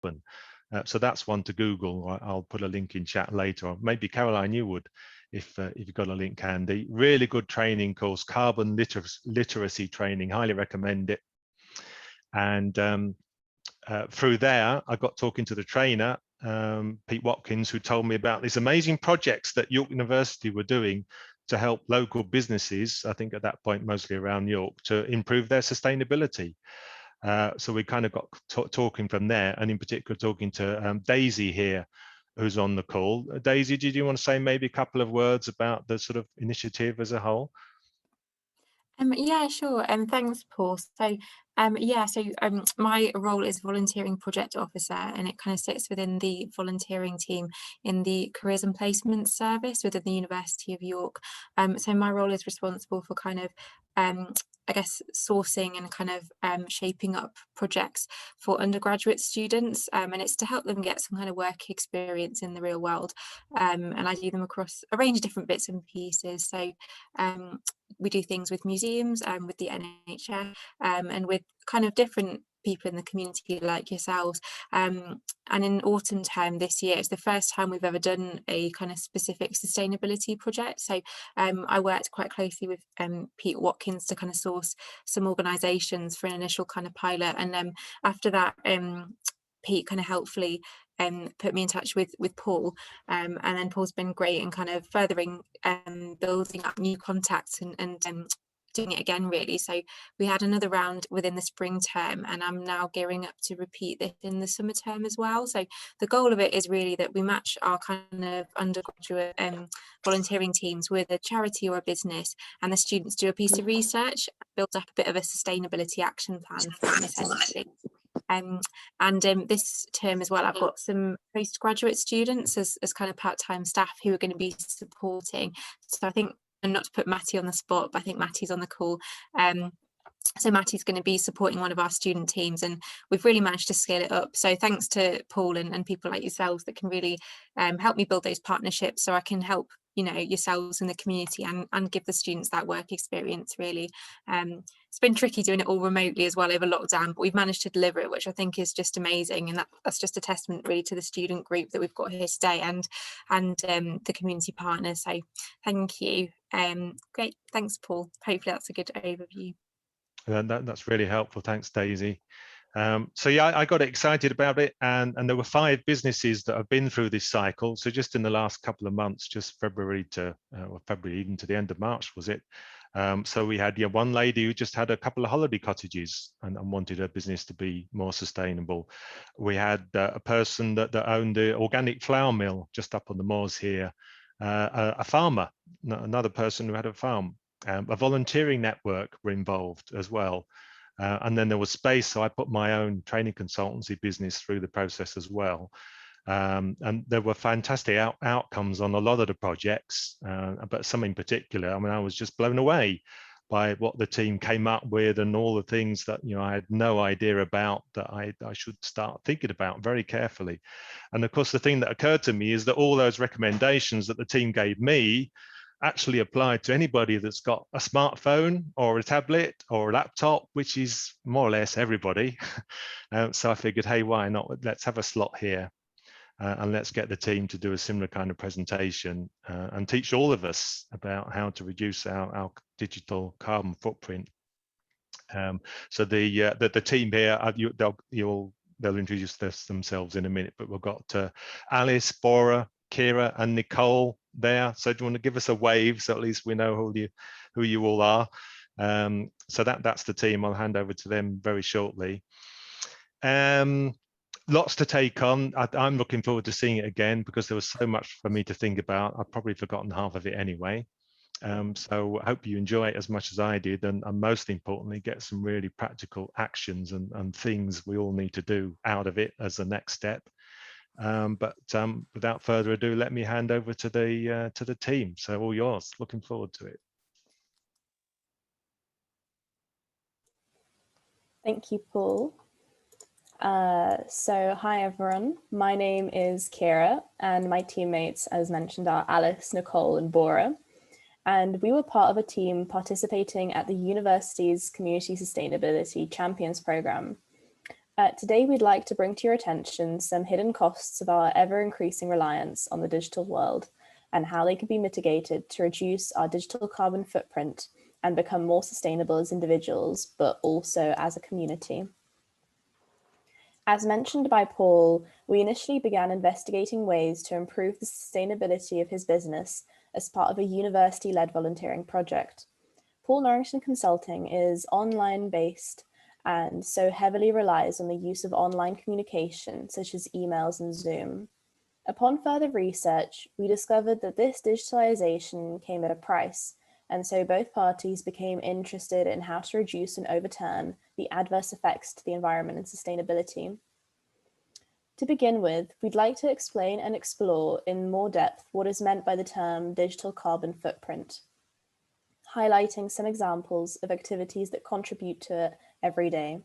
carbon. So that's one to Google. I'll put a link in chat later, or maybe Caroline, you would, if you've got a link handy. Really good training course, carbon literacy training, highly recommend it. And through there, I got talking to the trainer, Pete Watkins, who told me about these amazing projects that York University were doing to help local businesses, I think at that point mostly around York, to improve their sustainability. So we kind of got talking from there, and in particular talking to Daisy here, who's on the call. Daisy, did you want to say maybe a couple of words about the sort of initiative as a whole? Yeah, sure. Thanks, Paul. So, my role is volunteering project officer, and it kind of sits within the volunteering team in the careers and placement service within the University of York. So my role is responsible for kind of, I guess, sourcing and kind of shaping up projects for undergraduate students, and it's to help them get some kind of work experience in the real world. And I do them across a range of different bits and pieces. So. We do things with museums and with the NHS and with kind of different people in the community like yourselves. And in autumn term this year, it's the first time we've ever done a kind of specific sustainability project. So I worked quite closely with Pete Watkins to kind of source some organisations for an initial kind of pilot. And after that, Pete kind of helpfully put me in touch with Paul, and then Paul's been great in kind of furthering building up new contacts and doing it again, really. So we had another round within the spring term, and I'm now gearing up to repeat this in the summer term as well. So the goal of it is really that we match our kind of undergraduate volunteering teams with a charity or a business, and the students do a piece of research, build up a bit of a sustainability action plan for them, essentially. This term as well, I've got some postgraduate students as kind of part-time staff who are going to be supporting. So I think, and not to put Matty on the spot, but I think Matty's on the call. So Matty's going to be supporting one of our student teams, and we've really managed to scale it up. So thanks to Paul and people like yourselves that can really help me build those partnerships, so I can help yourselves in the community and give the students that work experience, really. It's been tricky doing it all remotely as well over lockdown, but we've managed to deliver it, which I think is just amazing, and that's just a testament really to the student group that we've got here today and the community partners. So thank you. Great, thanks Paul. Hopefully that's a good overview. That's really helpful. Thanks, Daisy. So yeah, I got excited about it, and there were 5 businesses that have been through this cycle. So just in the last couple of months, just February to February even to the end of March, was it? So we had one lady who just had a couple of holiday cottages and wanted her business to be more sustainable. We had a person that owned an organic flour mill just up on the moors here, a farmer, another person who had a farm. A volunteering network were involved as well. And then there was space, so I put my own training consultancy business through the process as well. And there were fantastic outcomes on a lot of the projects, but some in particular, I mean, I was just blown away by what the team came up with and all the things that I had no idea about, that I should start thinking about very carefully. And of course, the thing that occurred to me is that all those recommendations that the team gave me actually applied to anybody that's got a smartphone or a tablet or a laptop, which is more or less everybody. So I figured, hey, why not? Let's have a slot here and let's get the team to do a similar kind of presentation and teach all of us about how to reduce our digital carbon footprint. So the team here, they'll introduce themselves in a minute, but we've got Alice, Bora, Kira and Nicole there. So do you want to give us a wave so at least we know who you all are? So that's the team. I'll hand over to them very shortly. Lots to take on. I'm looking forward to seeing it again because there was so much for me to think about. I've probably forgotten half of it anyway. So I hope you enjoy it as much as I did, and most importantly, get some really practical actions and things we all need to do out of it as the next step. But without further ado, let me hand over to the team. So all yours. Looking forward to it. Thank you, Paul. So hi everyone. My name is Kira, and my teammates, as mentioned, are Alice, Nicole, and Bora. And we were part of a team participating at the university's Community Sustainability Champions Programme. Today, we'd like to bring to your attention some hidden costs of our ever-increasing reliance on the digital world and how they can be mitigated to reduce our digital carbon footprint and become more sustainable as individuals, but also as a community. As mentioned by Paul, we initially began investigating ways to improve the sustainability of his business as part of a university-led volunteering project. Paul Norrington Consulting is online-based and so heavily relies on the use of online communication, such as emails and Zoom. Upon further research, we discovered that this digitalization came at a price, and so both parties became interested in how to reduce and overturn the adverse effects to the environment and sustainability. To begin with, we'd like to explain and explore in more depth what is meant by the term digital carbon footprint, highlighting some examples of activities that contribute to it every day.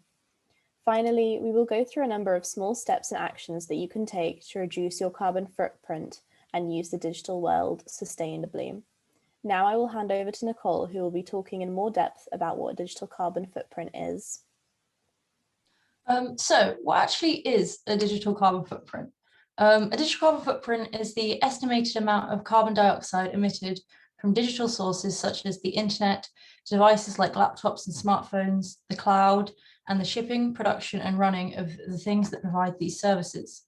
Finally, we will go through a number of small steps and actions that you can take to reduce your carbon footprint and use the digital world sustainably. Now I will hand over to Nicole, who will be talking in more depth about what a digital carbon footprint is. So what actually is a digital carbon footprint? A digital carbon footprint is the estimated amount of carbon dioxide emitted from digital sources such as the internet, devices like laptops and smartphones, the cloud, and the shipping, production, and running of the things that provide these services.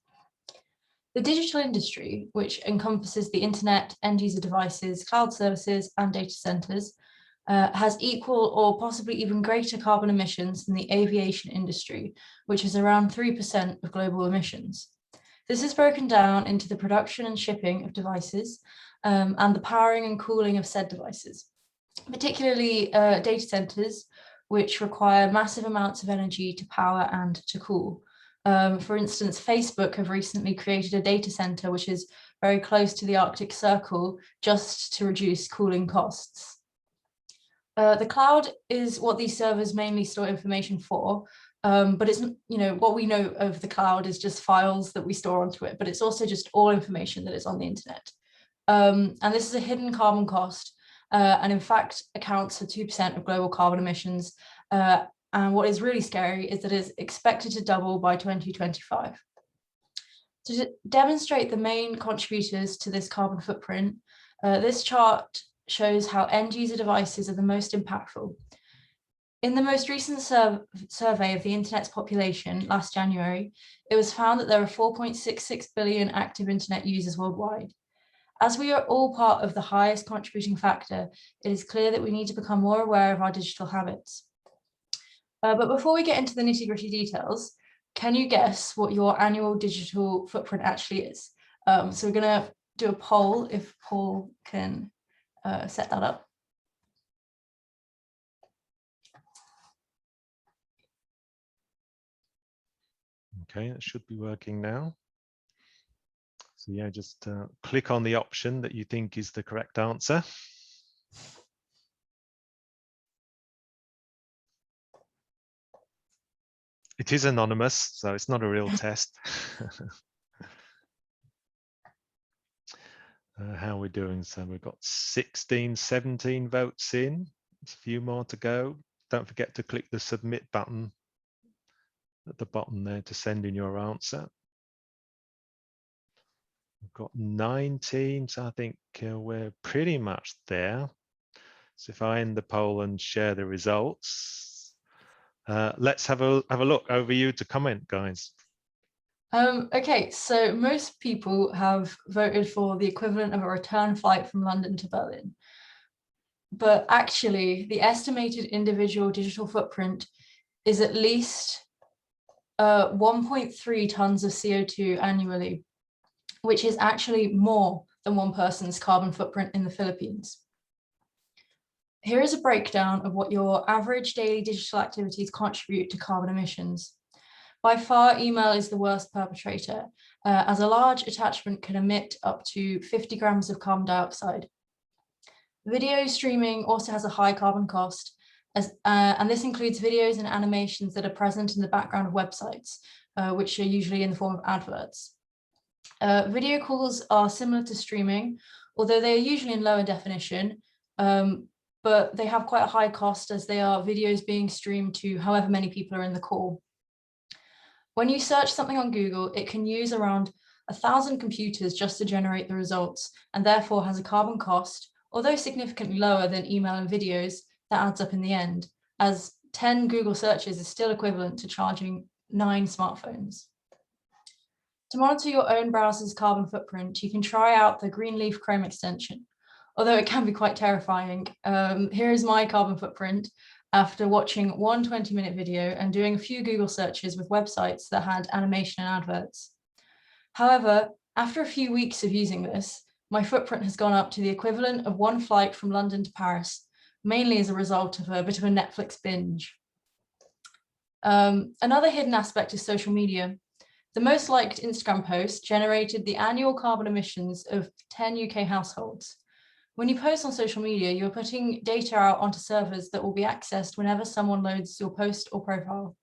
The digital industry, which encompasses the internet, end-user devices, cloud services, and data centers, has equal or possibly even greater carbon emissions than the aviation industry, which is around 3% of global emissions. This is broken down into the production and shipping of devices and the powering and cooling of said devices, particularly data centers, which require massive amounts of energy to power and to cool. For instance, Facebook have recently created a data center which is very close to the Arctic Circle just to reduce cooling costs. The cloud is what these servers mainly store information for, but it's, what we know of the cloud is just files that we store onto it, but it's also just all information that is on the internet. And this is a hidden carbon cost, and in fact accounts for 2% of global carbon emissions. And what is really scary is that it's expected to double by 2025. To demonstrate the main contributors to this carbon footprint, this chart shows how end-user devices are the most impactful. In the most recent survey of the internet's population last January, it was found that there are 4.66 billion active internet users worldwide. As we are all part of the highest contributing factor, it is clear that we need to become more aware of our digital habits. But before we get into the nitty-gritty details, can you guess what your annual digital footprint actually is? So we're going to do a poll if Paul can set that up. Okay, it should be working now. So yeah, just click on the option that you think is the correct answer. It is anonymous, so it's not a real test. How are we doing? So we've got 16, 17 votes in. There's a few more to go. Don't forget to click the submit button at the bottom there to send in your answer. We've got 19, so I think we're pretty much there. So if I end the poll and share the results, let's have a look. Over you to comment, guys. Okay, so most people have voted for the equivalent of a return flight from London to Berlin. But actually, the estimated individual digital footprint is at least 1.3 tons of CO2 annually, which is actually more than one person's carbon footprint in the Philippines. Here is a breakdown of what your average daily digital activities contribute to carbon emissions. By far, email is the worst perpetrator, as a large attachment can emit up to 50 grams of carbon dioxide. Video streaming also has a high carbon cost, and this includes videos and animations that are present in the background of websites, which are usually in the form of adverts. Video calls are similar to streaming, although they are usually in lower definition, but they have quite a high cost as they are videos being streamed to however many people are in the call. When you search something on Google, it can use around 1,000 computers just to generate the results, and therefore has a carbon cost, although significantly lower than email and videos, that adds up in the end, as 10 Google searches is still equivalent to charging 9 smartphones. To monitor your own browser's carbon footprint, you can try out the Greenleaf Chrome extension. Although it can be quite terrifying, here is my carbon footprint after watching one 20-minute video and doing a few Google searches with websites that had animation and adverts. However, after a few weeks of using this, my footprint has gone up to the equivalent of one flight from London to Paris, mainly as a result of a bit of a Netflix binge. Another hidden aspect is social media. The most liked Instagram post generated the annual carbon emissions of 10 UK households. When you post on social media, you're putting data out onto servers that will be accessed whenever someone loads your post or profile.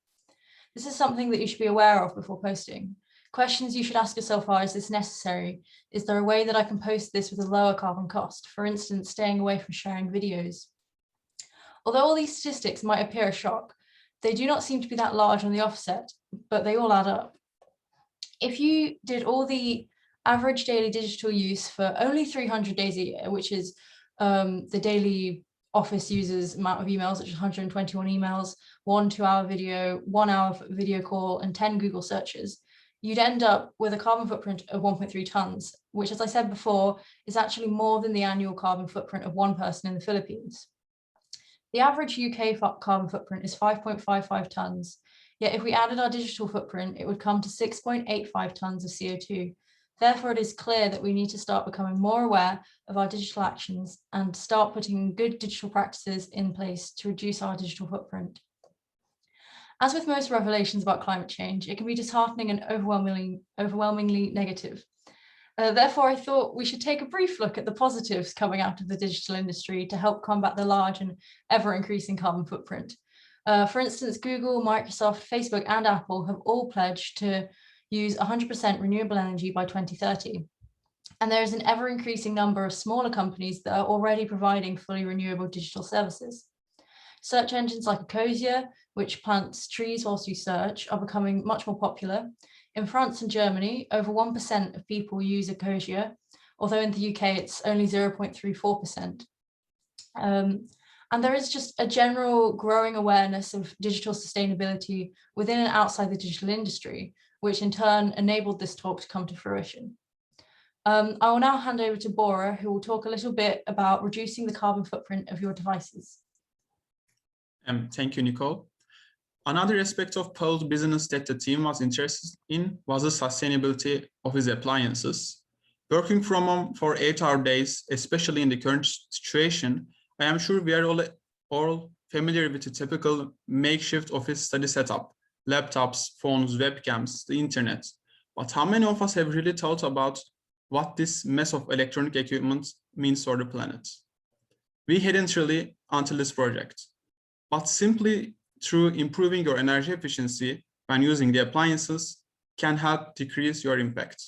This is something that you should be aware of before posting. Questions you should ask yourself are, is this necessary? Is there a way that I can post this with a lower carbon cost? For instance, staying away from sharing videos. Although all these statistics might appear a shock, they do not seem to be that large on the offset, but they all add up. If you did all the average daily digital use for only 300 days a year, which is the daily office users amount of emails, which is 121 emails, 1 2-hour video, 1 hour video call, and 10 Google searches, you'd end up with a carbon footprint of 1.3 tons, which, as I said before, is actually more than the annual carbon footprint of one person in the Philippines. The average UK carbon footprint is 5.55 tons. Yet if we added our digital footprint, it would come to 6.85 tons of CO2. Therefore, it is clear that we need to start becoming more aware of our digital actions and start putting good digital practices in place to reduce our digital footprint. As with most revelations about climate change, it can be disheartening and overwhelmingly negative. Therefore, I thought we should take a brief look at the positives coming out of the digital industry to help combat the large and ever-increasing carbon footprint. For instance, Google, Microsoft, Facebook, and Apple have all pledged to use 100% renewable energy by 2030. And there is an ever-increasing number of smaller companies that are already providing fully renewable digital services. Search engines like Ecosia, which plants trees whilst you search, are becoming much more popular. In France and Germany, over 1% of people use Ecosia, although in the UK it's only 0.34%. And there is just a general growing awareness of digital sustainability within and outside the digital industry, which in turn enabled this talk to come to fruition. I will now hand over to Bora, who will talk a little bit about reducing the carbon footprint of your devices. Thank you, Nicole. Another aspect of Paul's business that the team was interested in was the sustainability of his appliances. Working from home for 8-hour days, especially in the current situation, I am sure we are all familiar with the typical makeshift office study setup, laptops, phones, webcams, the internet. But how many of us have really thought about what this mess of electronic equipment means for the planet? We hadn't really until this project. But simply through improving your energy efficiency when using the appliances can help decrease your impact.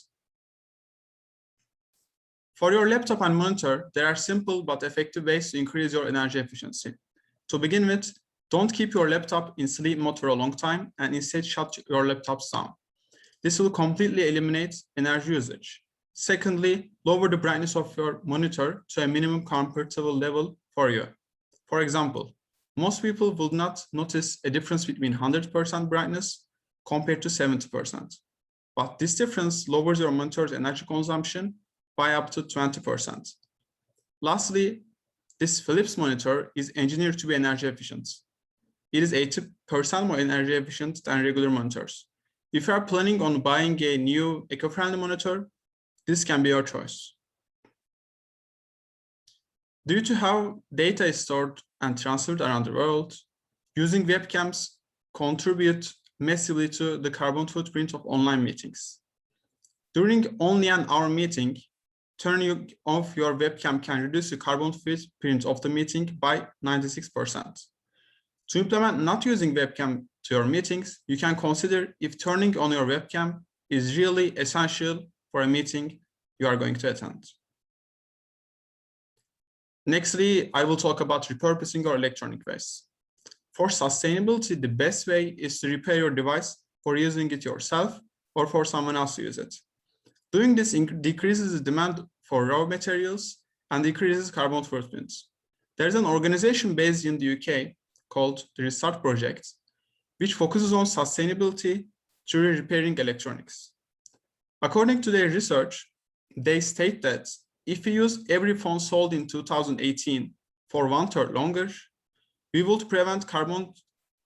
For your laptop and monitor, there are simple but effective ways to increase your energy efficiency. To begin with, don't keep your laptop in sleep mode for a long time and instead shut your laptops down. This will completely eliminate energy usage. Secondly, lower the brightness of your monitor to a minimum comfortable level for you. For example, most people will not notice a difference between 100% brightness compared to 70%. But this difference lowers your monitor's energy consumption by up to 20%. Lastly, this Philips monitor is engineered to be energy efficient. It is 80% more energy efficient than regular monitors. If you are planning on buying a new eco-friendly monitor, this can be your choice. Due to how data is stored and transferred around the world, using webcams contribute massively to the carbon footprint of online meetings. During only an hour meeting, turning off your webcam can reduce the carbon footprint of the meeting by 96%. To implement not using webcam to your meetings, you can consider if turning on your webcam is really essential for a meeting you are going to attend. Nextly, I will talk about repurposing your electronic waste. For sustainability, the best way is to repair your device for using it yourself or for someone else to use it. Doing this decreases the demand for raw materials and decreases carbon footprint. There's an organization based in the UK called the Restart Project, which focuses on sustainability through repairing electronics. According to their research, they state that if we use every phone sold in 2018 for 1/3 longer, we would prevent carbon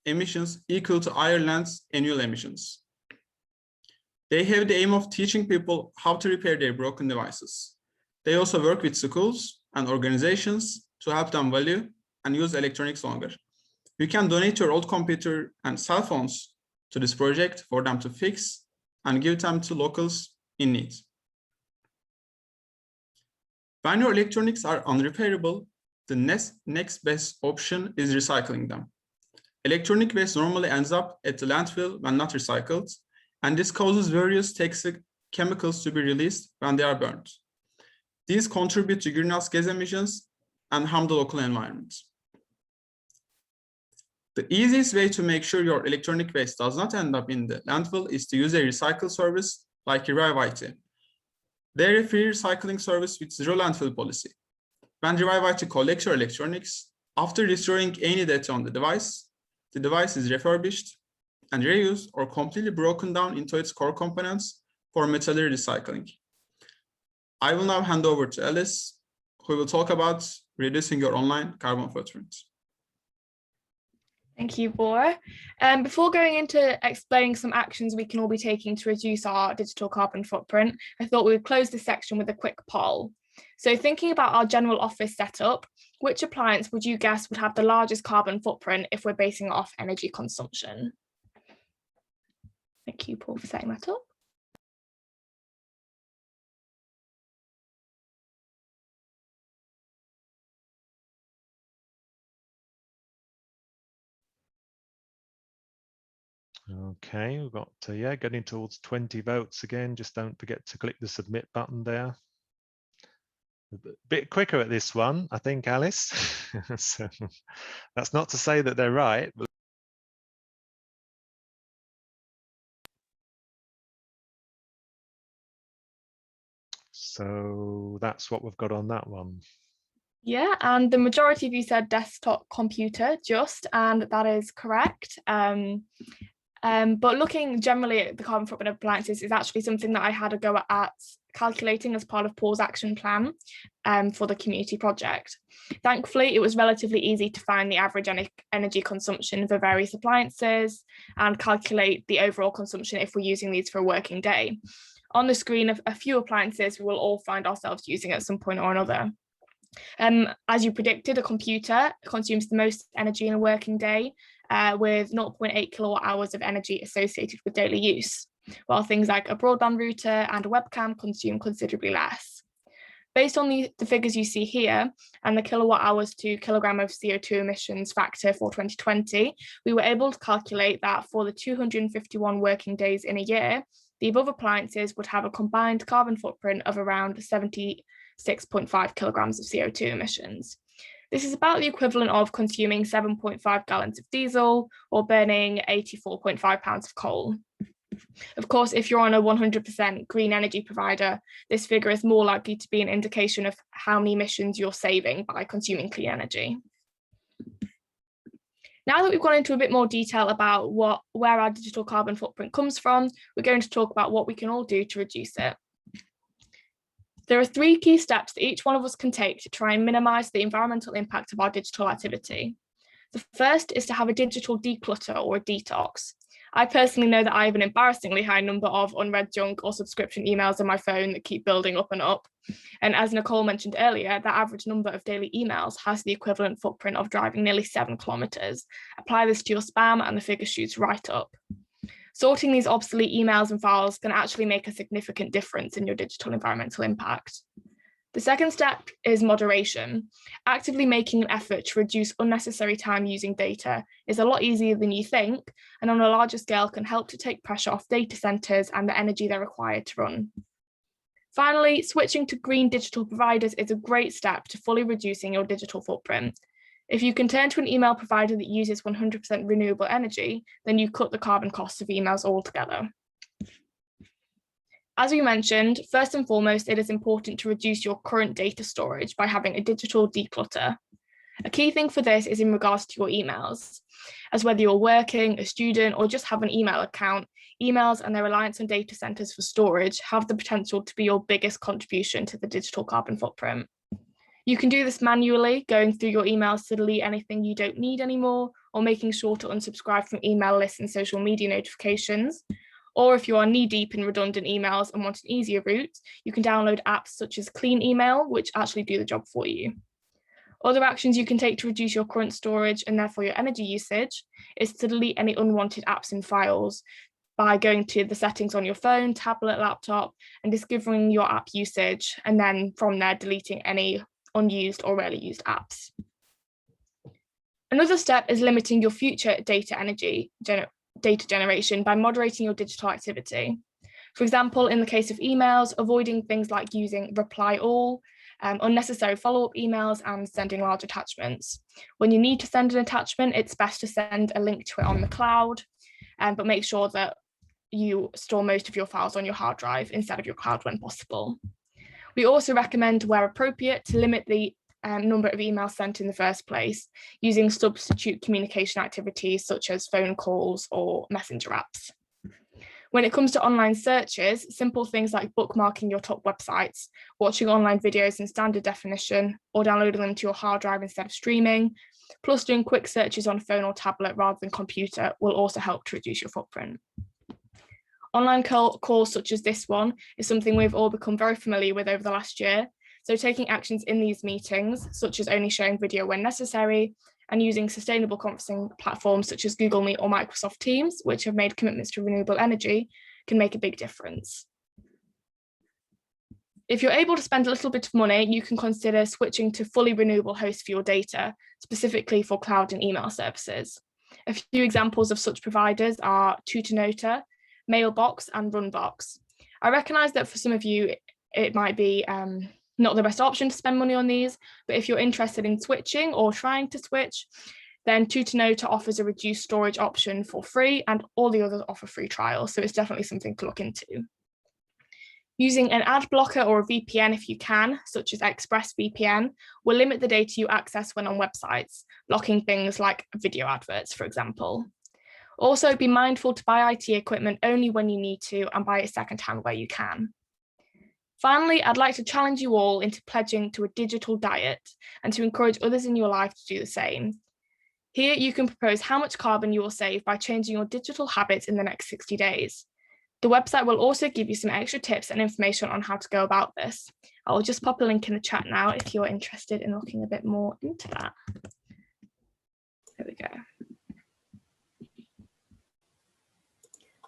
emissions equal to Ireland's annual emissions. They have the aim of teaching people how to repair their broken devices. They also work with schools and organizations to help them value and use electronics longer. You can donate your old computer and cell phones to this project for them to fix and give them to locals in need. When your electronics are unrepairable, the next best option is recycling them. Electronic waste normally ends up at the landfill when not recycled, and this causes various toxic chemicals to be released when they are burned. These contribute to greenhouse gas emissions and harm the local environment. The easiest way to make sure your electronic waste does not end up in the landfill is to use a recycle service like Revive IT. They're a free recycling service with zero landfill policy. When Revive IT collects your electronics, after destroying any data on the device is refurbished and reused or completely broken down into its core components for metallurgy recycling. I will now hand over to Alice, who will talk about reducing your online carbon footprint. Thank you, Bora. Before going into explaining some actions we can all be taking to reduce our digital carbon footprint, I thought we would close this section with a quick poll. So thinking about our general office setup, which appliance would you guess would have the largest carbon footprint if we're basing it off energy consumption? Thank you, Paul, for setting that up. Okay, we've got getting towards 20 votes again. Just don't forget to click the submit button there. A bit quicker at this one, I think, Alice. So that's not to say that they're right. But so that's what we've got on that one. Yeah, and the majority of you said desktop computer and that is correct. But looking generally at the carbon footprint of appliances is actually something that I had a go at calculating as part of Paul's action plan for the community project. Thankfully, it was relatively easy to find the average energy consumption for various appliances and calculate the overall consumption if we're using these for a working day. On the screen of a few appliances we will all find ourselves using at some point or another. As you predicted, a computer consumes the most energy in a working day, with 0.8 kilowatt hours of energy associated with daily use, while things like a broadband router and a webcam consume considerably less. Based on the figures you see here and the kilowatt hours to kilogram of CO2 emissions factor for 2020, we were able to calculate that for the 251 working days in a year, the above appliances would have a combined carbon footprint of around 76.5 kilograms of CO2 emissions. This is about the equivalent of consuming 7.5 gallons of diesel or burning 84.5 pounds of coal. Of course, if you're on a 100% green energy provider, this figure is more likely to be an indication of how many emissions you're saving by consuming clean energy. Now that we've gone into a bit more detail about where our digital carbon footprint comes from, we're going to talk about what we can all do to reduce it. There are 3 key steps that each one of us can take to try and minimise the environmental impact of our digital activity. The first is to have a digital declutter or a detox. I personally know that I have an embarrassingly high number of unread junk or subscription emails on my phone that keep building up and up. And as Nicole mentioned earlier, the average number of daily emails has the equivalent footprint of driving nearly 7 kilometres. Apply this to your spam and the figure shoots right up. Sorting these obsolete emails and files can actually make a significant difference in your digital environmental impact. The second step is moderation. Actively making an effort to reduce unnecessary time using data is a lot easier than you think, and on a larger scale can help to take pressure off data centres and the energy they're required to run. Finally, switching to green digital providers is a great step to fully reducing your digital footprint. If you can turn to an email provider that uses 100% renewable energy, then you cut the carbon costs of emails altogether. As we mentioned, first and foremost, it is important to reduce your current data storage by having a digital declutter. A key thing for this is in regards to your emails, as whether you're working, a student, or just have an email account, emails and their reliance on data centers for storage have the potential to be your biggest contribution to the digital carbon footprint. You can do this manually, going through your emails to delete anything you don't need anymore, or making sure to unsubscribe from email lists and social media notifications. Or if you are knee-deep in redundant emails and want an easier route, you can download apps such as Clean Email, which actually do the job for you. Other actions you can take to reduce your current storage and therefore your energy usage is to delete any unwanted apps and files by going to the settings on your phone, tablet, laptop, and discovering your app usage, and then from there deleting any unused or rarely used apps. Another step is limiting your future data generation by moderating your digital activity. For example, in the case of emails, avoiding things like using reply all, unnecessary follow-up emails, and sending large attachments. When you need to send an attachment, it's best to send a link to it on the cloud, but make sure that you store most of your files on your hard drive instead of your cloud when possible. We also recommend, where appropriate, to limit the number of emails sent in the first place, using substitute communication activities such as phone calls or messenger apps. When it comes to online searches, simple things like bookmarking your top websites, watching online videos in standard definition, or downloading them to your hard drive instead of streaming, plus doing quick searches on phone or tablet rather than computer will also help to reduce your footprint. Online calls such as this one is something we've all become very familiar with over the last year. So taking actions in these meetings, such as only sharing video when necessary, and using sustainable conferencing platforms such as Google Meet or Microsoft Teams, which have made commitments to renewable energy, can make a big difference. If you're able to spend a little bit of money, you can consider switching to fully renewable hosts for your data, specifically for cloud and email services. A few examples of such providers are Tutanota, Mailbox, and Runbox. I recognise that for some of you, it might be not the best option to spend money on these, but if you're interested in switching or trying to switch, then Tutanota offers a reduced storage option for free, and all the others offer free trials, so it's definitely something to look into. Using an ad blocker or a VPN if you can, such as ExpressVPN, will limit the data you access when on websites, blocking things like video adverts, for example. Also, be mindful to buy IT equipment only when you need to and buy it secondhand where you can. Finally, I'd like to challenge you all into pledging to a digital diet and to encourage others in your life to do the same. Here, you can propose how much carbon you will save by changing your digital habits in the next 60 days. The website will also give you some extra tips and information on how to go about this. I'll just pop a link in the chat now if you're interested in looking a bit more into that. There we go.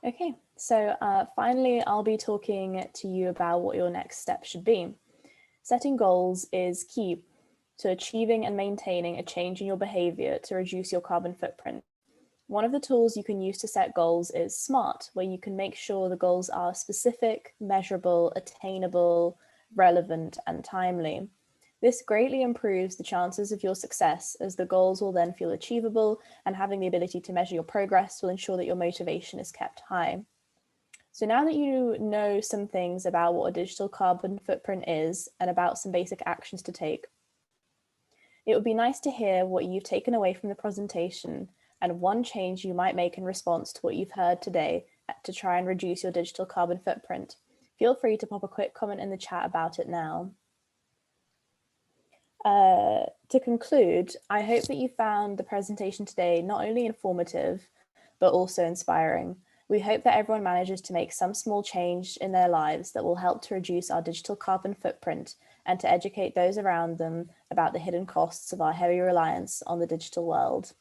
Okay, so finally, I'll be talking to you about what your next step should be. Setting goals is key to achieving and maintaining a change in your behavior to reduce your carbon footprint. One of the tools you can use to set goals is SMART, where you can make sure the goals are specific, measurable, attainable, relevant, and timely. This greatly improves the chances of your success, as the goals will then feel achievable, and having the ability to measure your progress will ensure that your motivation is kept high. So now that you know some things about what a digital carbon footprint is and about some basic actions to take, it would be nice to hear what you've taken away from the presentation and one change you might make in response to what you've heard today to try and reduce your digital carbon footprint. Feel free to pop a quick comment in the chat about it now. To conclude, I hope that you found the presentation today not only informative, but also inspiring. We hope that everyone manages to make some small change in their lives that will help to reduce our digital carbon footprint and to educate those around them about the hidden costs of our heavy reliance on the digital world.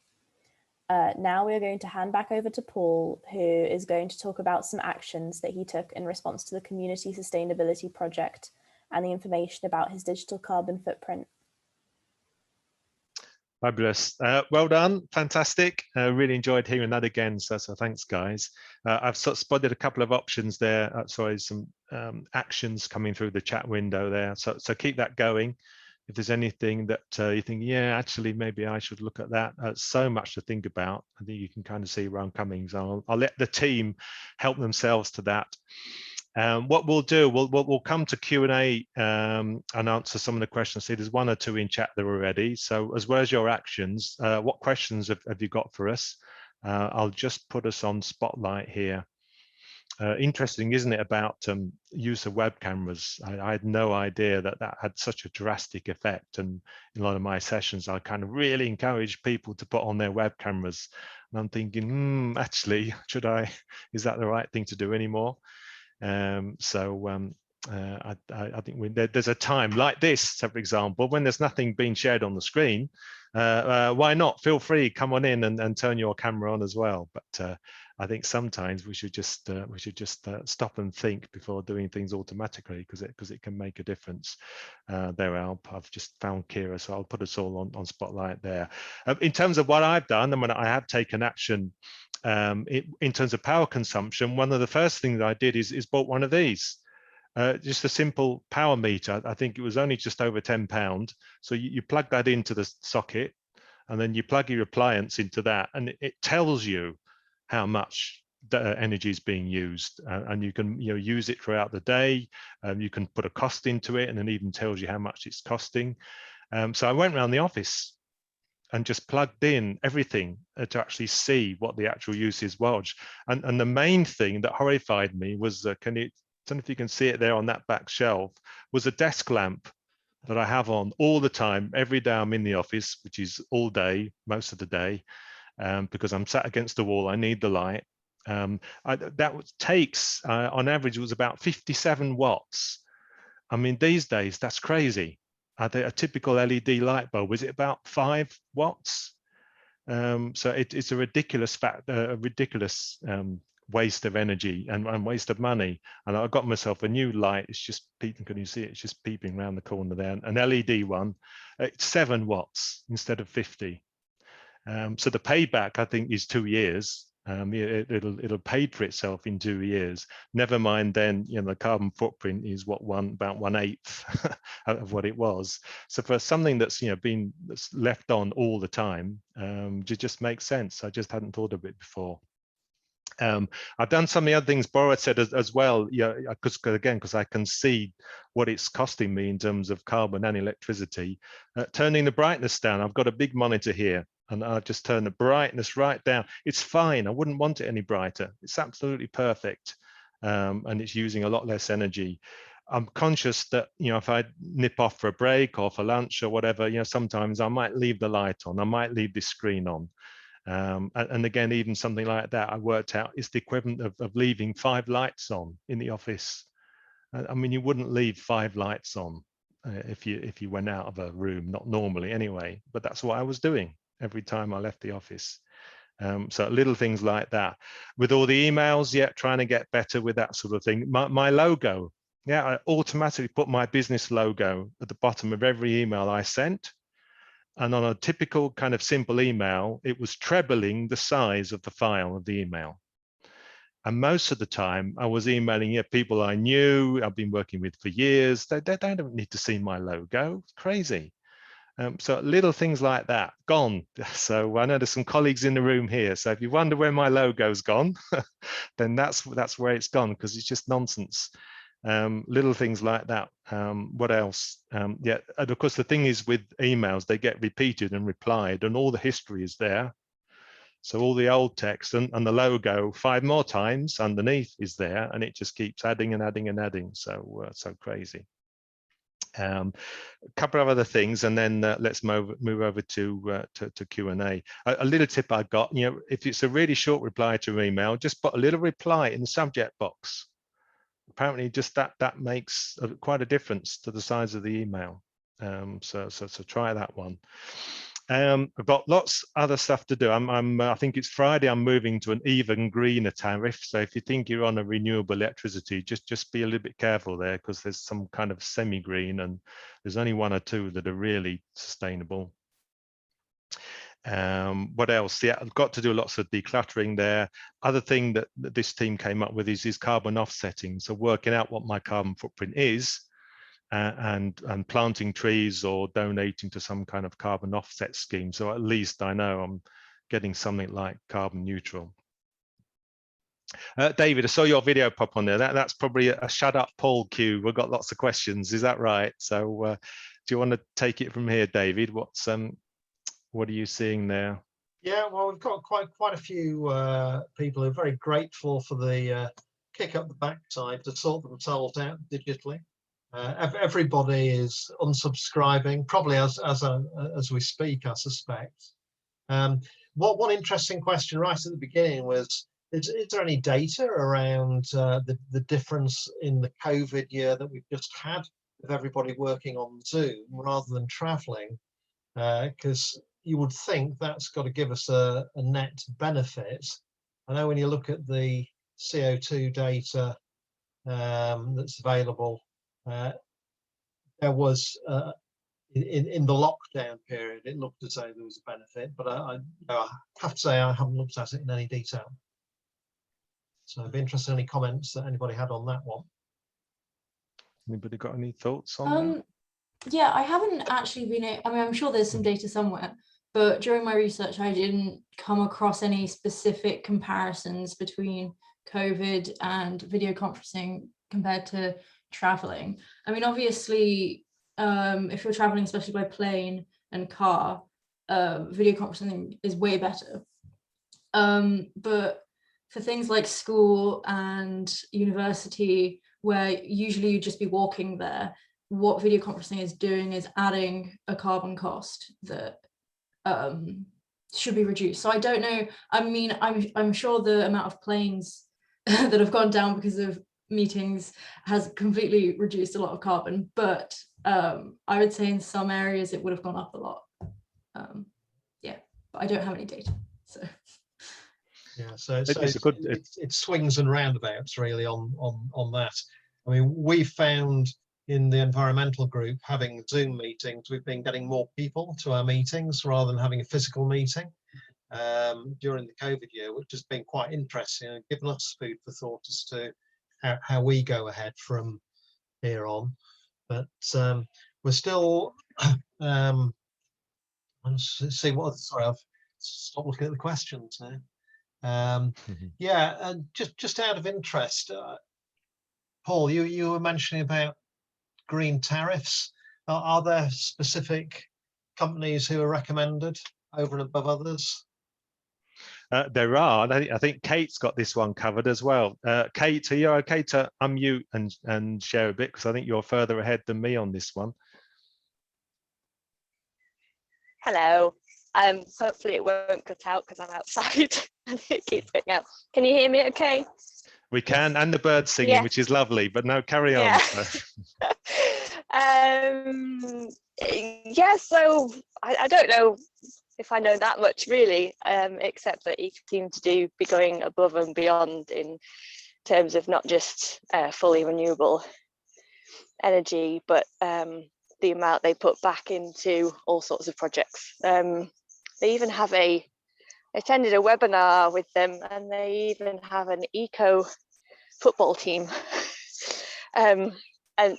Now we're going to hand back over to Paul, who is going to talk about some actions that he took in response to the Community Sustainability Project and the information about his digital carbon footprint. Fabulous. Well done. Fantastic. Really enjoyed hearing that again. So thanks, guys. I've sort of spotted a couple of options there. Sorry, some actions coming through the chat window there. So keep that going. if there's anything that you think, yeah, actually, maybe I should look at that. So much to think about. I think you can kind of see where I'm coming. So I'll let the team help themselves to that. What we'll do, we'll come to Q&A and answer some of the questions. See, there's one or two in chat there already. So as well as your actions, what questions have you got for us? I'll just put us on spotlight here. Interesting, isn't it, about use of web cameras? I had no idea that that had such a drastic effect. And in a lot of my sessions, I kind of really encourage people to put on their web cameras. And I'm thinking, actually, is that the right thing to do anymore? I think there's a time like this, for example, when there's nothing being shared on the screen, why not? Feel free, come on in and turn your camera on as well. But I think sometimes we should just stop and think before doing things automatically, because it can make a difference. There, I've just found Kira, so I'll put us all on spotlight there. In terms of what I've done, and when I have taken action in terms of power consumption, one of the first things I did is bought one of these. Just a simple power meter. I think it was only just over £10. So you plug that into the socket, and then you plug your appliance into that, and it tells you how much energy is being used, and you can use it throughout the day. You can put a cost into it, and it even tells you how much it's costing. So I went around the office and just plugged in everything to actually see what the actual usage was. And the main thing that horrified me was, I don't know if you can see it there on that back shelf, was a desk lamp that I have on all the time, every day I'm in the office, which is all day, most of the day, because I'm sat against the wall, I need the light. That takes, on average, it was about 57 watts. I mean, these days, that's crazy. A typical LED light bulb, is it about 5 watts? So it's a ridiculous waste of energy and waste of money. And I got myself a new light. It's just peeping. Can you see it? It's just peeping around the corner there. An LED one. It's 7 watts instead of 50. So the payback, I think, is 2 years. It'll pay for itself in 2 years. Never mind then, the carbon footprint is about 1/8 of what it was. So for something that's that's left on all the time, it just makes sense. I just hadn't thought of it before. I've done some of the other things Borat said as well, because I can see what it's costing me in terms of carbon and electricity. Turning the brightness down. I've got a big monitor here, and I just turn the brightness right down. It's fine. I wouldn't want it any brighter. It's absolutely perfect, and it's using a lot less energy. I'm conscious that if I nip off for a break or for lunch or whatever, sometimes I might leave the light on. I might leave this screen on. And again, even something like that, I worked out is the equivalent of leaving 5 lights on in the office. I mean, you wouldn't leave 5 lights on if you went out of a room, not normally anyway, but that's what I was doing every time I left the office. So little things like that. With all the emails, trying to get better with that sort of thing. My logo, I automatically put my business logo at the bottom of every email I sent. And on a typical kind of simple email, it was trebling the size of the file of the email. And most of the time I was emailing people I knew, I've been working with for years. They don't need to see my logo. It's crazy. So little things like that, gone. So I know there's some colleagues in the room here. So if you wonder where my logo's gone, then that's where it's gone, because it's just nonsense. Little things like that. What else? And of course, the thing is with emails, they get repeated and replied, and all the history is there. So all the old text and the logo 5 more times underneath is there, and it just keeps adding and adding and adding. So so crazy. A couple of other things, and then let's move over to Q&A. A little tip I got, if it's a really short reply to an email, just put a little reply in the subject box. Apparently, just that makes quite a difference to the size of the email. So try that one. I've got lots other stuff to do. I think it's Friday. I'm moving to an even greener tariff. So if you think you're on a renewable electricity, just be a little bit careful there, because there's some kind of semi-green, and there's only 1 or 2 that are really sustainable. What else? I've got to do lots of decluttering there. Other thing that this team came up with is carbon offsetting. So working out what my carbon footprint is, and planting trees or donating to some kind of carbon offset scheme. So at least I know I'm getting something like carbon neutral. David, I saw your video pop on there. That's probably a shut up Paul cue. We've got lots of questions. Is that right? So do you want to take it from here, David? What are you seeing there? Yeah, well, we've got quite a few people who are very grateful for the kick up the backside to sort themselves out digitally. Everybody is unsubscribing, probably as we speak, I suspect. One interesting question right at the beginning was, is there any data around the difference in the COVID year that we've just had with everybody working on Zoom rather than traveling? Because you would think that's got to give us a net benefit. I know when you look at the CO2 data that's available, there was in the lockdown period, it looked as though there was a benefit, but I have to say I haven't looked at it in any detail. So I'd be interested in any comments that anybody had on that one. Anybody got any thoughts on that? Yeah, I haven't actually I mean, I'm sure there's some data somewhere, but during my research, I didn't come across any specific comparisons between COVID and video conferencing compared to traveling. I mean, obviously, if you're traveling, especially by plane and car, video conferencing is way better. But for things like school and university, where usually you'd just be walking there, what video conferencing is doing is adding a carbon cost that should be reduced. So I don't know. I mean, I'm sure the amount of planes that have gone down because of meetings has completely reduced a lot of carbon, but I would say in some areas it would have gone up a lot. Yeah, but I don't have any data. So yeah, so it swings and roundabouts really on that. I mean, we found in the environmental group, having Zoom meetings, we've been getting more people to our meetings rather than having a physical meeting during the COVID year, which has been quite interesting and given us food for thought as to how we go ahead from here on. But we're still, let's see what, sorry, I've stopped looking at the questions now. Yeah, and just out of interest, Paul, you were mentioning about green tariffs. Are there specific companies who are recommended over and above others? There are. I think Kate's got this one covered as well. Kate, are you okay to unmute and share a bit? Because I think you're further ahead than me on this one. Hello. Hopefully it won't cut out because I'm outside and it keeps cutting out. Can you hear me okay? We can, and the birds singing, yes. Which is lovely, but no, carry on. Yeah, yeah, so I don't know if I know that much really, except that you seem to be going above and beyond in terms of not just fully renewable energy, but the amount they put back into all sorts of projects. They even have I attended a webinar with them, and they even have an eco football team. And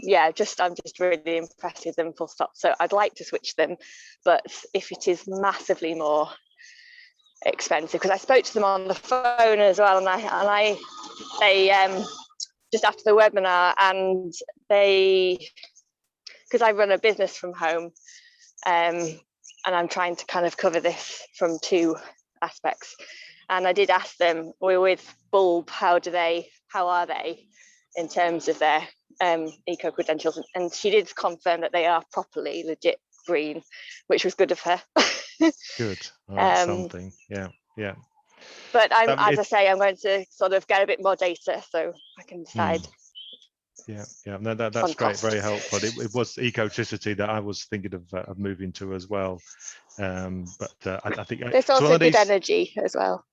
yeah, I'm just really impressed with them, full stop. So I'd like to switch them, but if it is massively more expensive, because I spoke to them on the phone as well, and they just after the webinar, and because I run a business from home, and I'm trying to kind of cover this from two aspects. And I did ask them, with Bulb, how are they in terms of their eco credentials? And she did confirm that they are properly legit green, which was good of her. Good. Oh, that's something. Yeah. But as I say, I'm going to sort of get a bit more data so I can decide. Yeah, no, that's great, very helpful. It was ecotricity that I was thinking of moving to as well. But I think there's also good energy as well.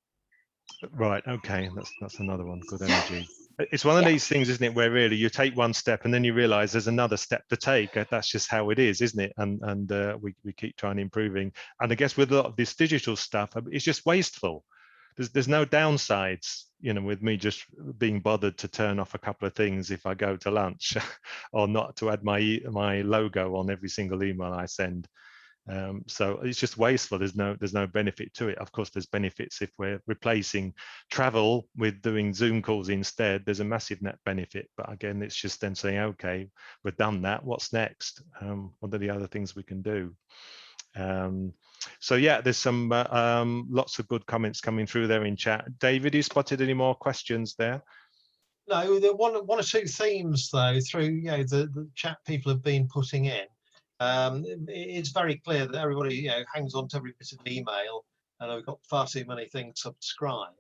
Right, okay, that's another one, good energy. It's one of these things, isn't it, where really you take one step and then you realize there's another step to take. That's just how it is, isn't it? And we keep trying improving. And I guess with a lot of this digital stuff, it's just wasteful. There's no downsides. with me just being bothered to turn off a couple of things if I go to lunch, or not to add my logo on every single email I send. So it's just wasteful. There's no benefit to it. Of course, there's benefits if we're replacing travel with doing Zoom calls instead. There's a massive net benefit. But again, it's just then saying, okay, we've done that. What's next? What are the other things we can do? So yeah, there's some lots of good comments coming through there in chat. David, you spotted any more questions there? No, there one or two themes though through the chat people have been putting in. It's very clear that everybody hangs on to every bit of email, and I've got far too many things subscribed.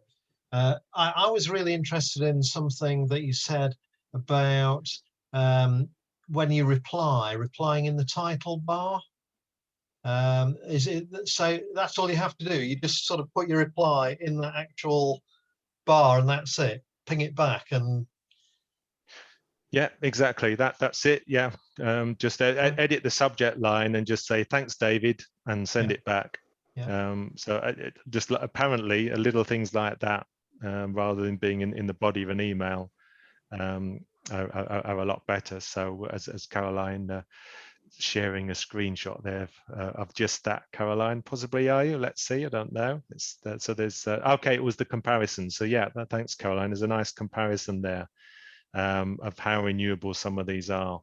I was really interested in something that you said about when you replying in the title bar. Is it so that's all you have to do? You just sort of put your reply in that actual bar and that's it, ping it back, and yeah, exactly, that's it. Yeah, just edit the subject line and just say thanks David and send it back. So just apparently little things like that, rather than being in the body of an email, are a lot better. So as Caroline sharing a screenshot there of just that, Caroline, possibly, are you? Let's see, I don't know. So there's okay, it was the comparison. So yeah, thanks Caroline, there's a nice comparison there of how renewable some of these are.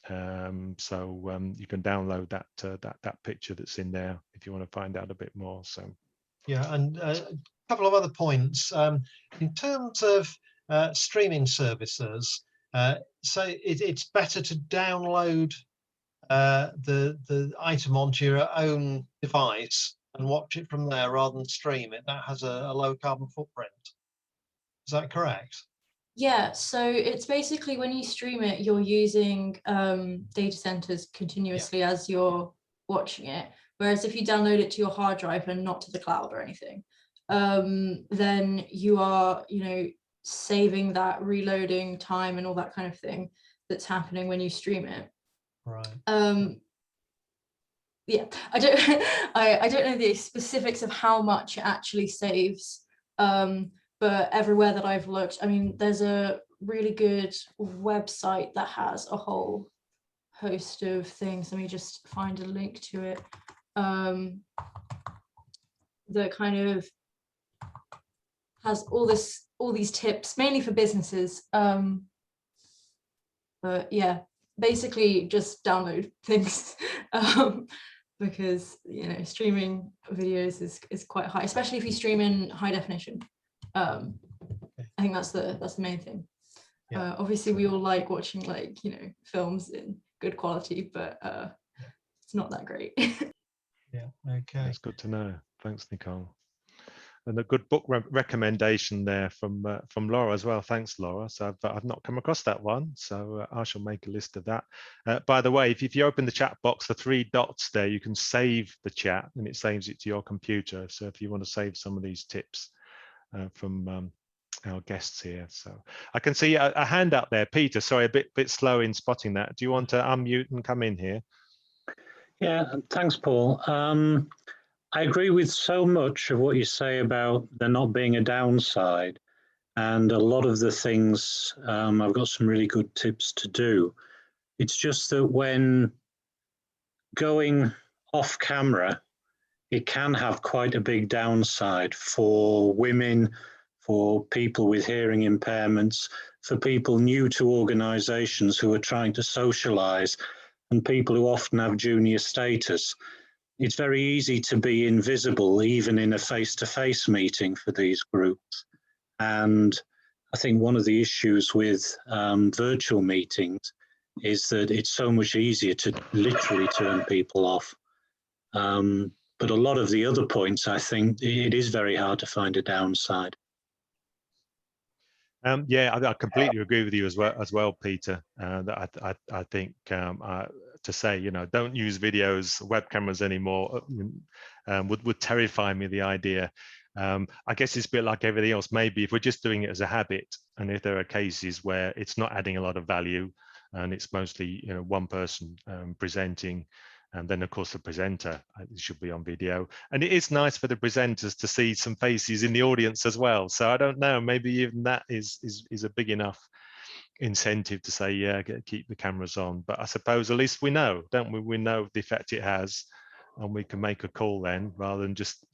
So you can download that picture that's in there if you want to find out a bit more. So yeah, and a couple of other points in terms of streaming services. So it's better to download the item onto your own device and watch it from there rather than stream it. That has a low carbon footprint. Is that correct? Yeah, so it's basically when you stream it, you're using data centers continuously as you're watching it. Whereas if you download it to your hard drive and not to the cloud or anything, then you are, saving that reloading time and all that kind of thing that's happening when you stream it. Right. Yeah, I don't know the specifics of how much it actually saves. But everywhere that I've looked, I mean, there's a really good website that has a whole host of things. Let me just find a link to it. That kind of has all these tips, mainly for businesses. But yeah, basically just download things, because streaming videos is quite high, especially if you stream in high definition. I think that's the main thing. Obviously we all like watching films in good quality, but it's not that great. Yeah, okay, that's good to know. Thanks, Nicole. And a good book recommendation there from Laura as well. Thanks, Laura. So I've not come across that one, so I shall make a list of that. By the way, if you open the chat box, the 3 dots there, you can save the chat and it saves it to your computer. So if you want to save some of these tips from our guests here. So I can see a hand up there, Peter. Sorry, a bit slow in spotting that. Do you want to unmute and come in here? Yeah, thanks, Paul. I agree with so much of what you say about there not being a downside, and a lot of the things I've got some really good tips to do. It's just that when going off camera, it can have quite a big downside for women, for people with hearing impairments, for people new to organizations who are trying to socialize, and people who often have junior status. It's very easy to be invisible, even in a face-to-face meeting for these groups. And I think one of the issues with virtual meetings is that it's so much easier to literally turn people off. But a lot of the other points, I think it is very hard to find a downside. Yeah, I completely agree with you as well, Peter. That I think to say, don't use videos, web cameras anymore would terrify me, the idea. I guess it's a bit like everything else. Maybe if we're just doing it as a habit, and if there are cases where it's not adding a lot of value, and it's mostly one person presenting, And then, of course, the presenter should be on video. And it is nice for the presenters to see some faces in the audience as well. So I don't know, maybe even that is a big enough incentive to say, yeah, keep the cameras on. But I suppose at least we know, don't we? We know the effect it has, and we can make a call then, rather than just,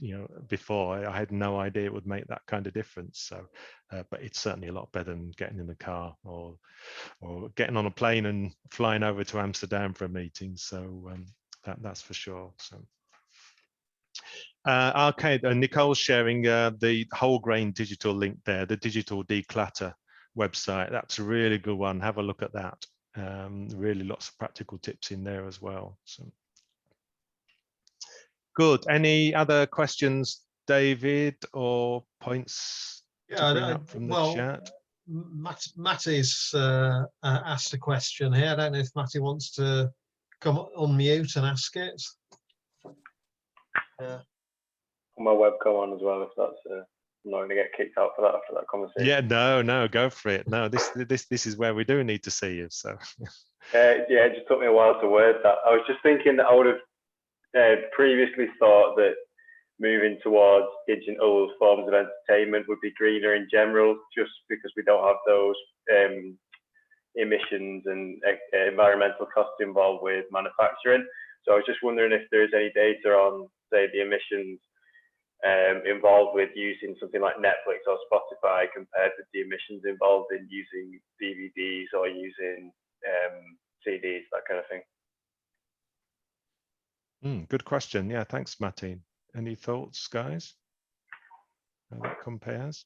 before I had no idea it would make that kind of difference. So, but it's certainly a lot better than getting in the car or getting on a plane and flying over to Amsterdam for a meeting. So that's for sure. So. Okay, Nicole's sharing the whole grain digital link there, the digital declutter website. That's a really good one. Have a look at that. Really lots of practical tips in there as well. So good. Any other questions, David, or points to bring up from the chat? Matty's asked a question here. I don't know if Matty wants to come unmute and ask it. Yeah. Put my webcam on as well, if that's I'm not going to get kicked out for that after that conversation. Yeah, no, go for it. No, this is where we do need to see you. So yeah, it just took me a while to word that. I was just thinking that I would have previously thought that moving towards digital forms of entertainment would be greener in general, just because we don't have those emissions and environmental costs involved with manufacturing. So I was just wondering if there is any data on, say, the emissions involved with using something like Netflix or Spotify compared with the emissions involved in using DVDs or using CDs, that kind of thing. Good question. Yeah, thanks, Martin. Any thoughts, guys? How that compares?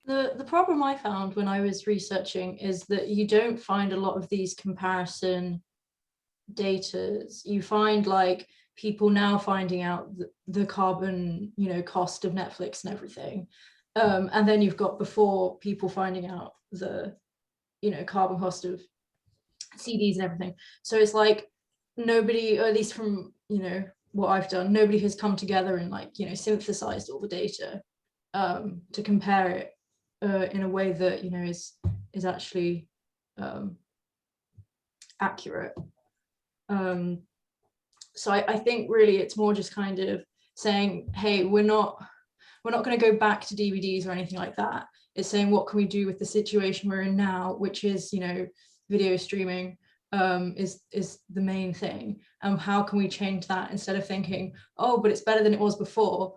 The problem I found when I was researching is that you don't find a lot of these comparison datas. You find like people now finding out the carbon, cost of Netflix and everything. And then you've got before people finding out the, carbon cost of CDs and everything. So it's like nobody, or at least from, what I've done, nobody has come together and like, synthesized all the data to compare it in a way that, is actually accurate. So I think really it's more just kind of saying, hey, we're not going to go back to DVDs or anything like that. It's saying, what can we do with the situation we're in now, which is, video streaming is the main thing. And how can we change that, instead of thinking, oh, but it's better than it was before.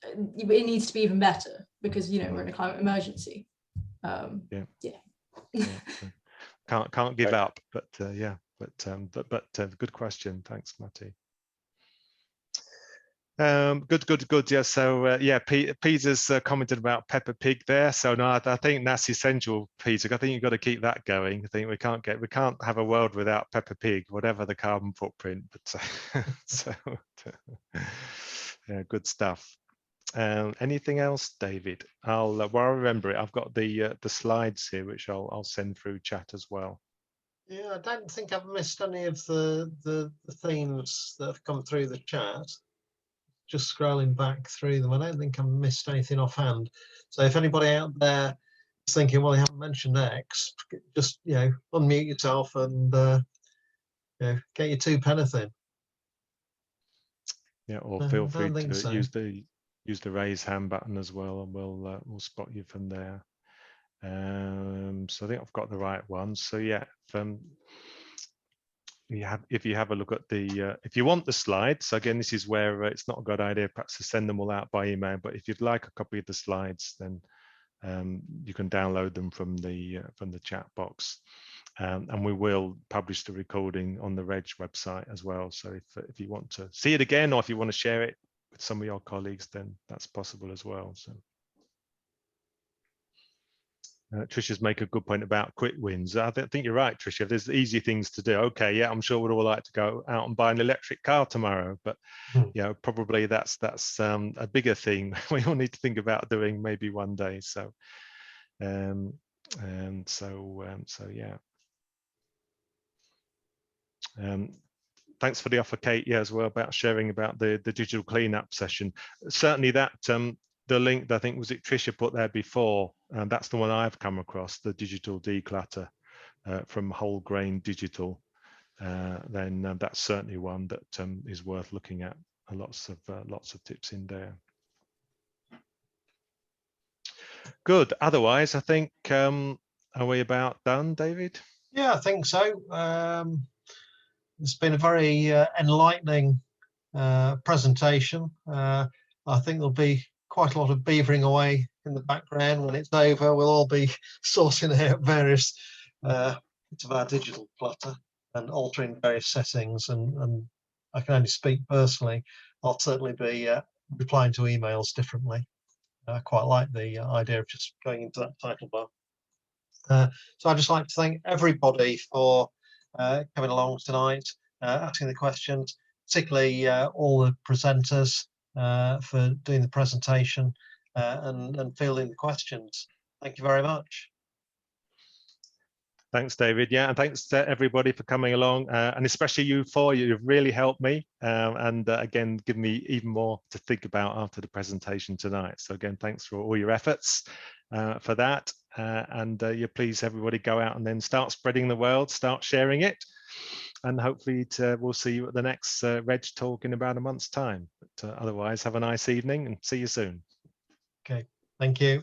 It needs to be even better because, we're in a climate emergency. Can't give up, but yeah. But good question. Thanks, Matty. Good. Yeah. So yeah, Peter's commented about Peppa Pig there. So no, I think that's essential, Peter. I think you've got to keep that going. I think we can't have a world without Peppa Pig, whatever the carbon footprint. But so yeah, good stuff. Anything else, David? Well, I remember it. I've got the slides here, which I'll send through chat as well. Yeah, I don't think I've missed any of the themes that have come through the chat. Just scrolling back through them, I don't think I've missed anything offhand. So if anybody out there is thinking, well, you haven't mentioned X, just unmute yourself and get your 2 pence in. Yeah, or feel free to use the raise hand button as well, and we'll spot you from there. So I think I've got the right one. So yeah, if you have a look at the if you want the slides, again, this is where it's not a good idea perhaps to send them all out by email, but if you'd like a copy of the slides, then you can download them from the chat box, and we will publish the recording on the REG website as well. So if you want to see it again, or if you want to share it with some of your colleagues, then that's possible as well. So Trisha's make a good point about quick wins. I think you're right, Trisha. There's easy things to do. Okay, yeah, I'm sure we'd all like to go out and buy an electric car tomorrow, but probably that's a bigger thing we all need to think about doing maybe one day. So so yeah. Thanks for the offer, Kate. Yeah, as well, about sharing about the digital cleanup session. Certainly that the link that I think was it Trisha put there before, and that's the one I've come across, the digital declutter from Whole Grain Digital. then that's certainly one that is worth looking at. Lots of tips in there. Good. Otherwise, I think are we about done, David? Yeah, I think so. It's been a very enlightening presentation. I think there'll be quite a lot of beavering away in the background when it's over. We'll all be sorting out various bits of our digital clutter and altering various settings. And I can only speak personally. I'll certainly be replying to emails differently. I quite like the idea of just going into that title bar. So I'd just like to thank everybody for coming along tonight, asking the questions, particularly all the presenters for doing the presentation and fielding the questions. Thank you very much. Thanks, David. Yeah, and thanks to everybody for coming along, and especially you four. You've really helped me, and again, given me even more to think about after the presentation tonight. So again, thanks for all your efforts for that. And please, everybody, go out and then start spreading the word, start sharing it, and hopefully we'll see you at the next REG Talk in about a month's time. But otherwise, have a nice evening and see you soon. Okay, thank you.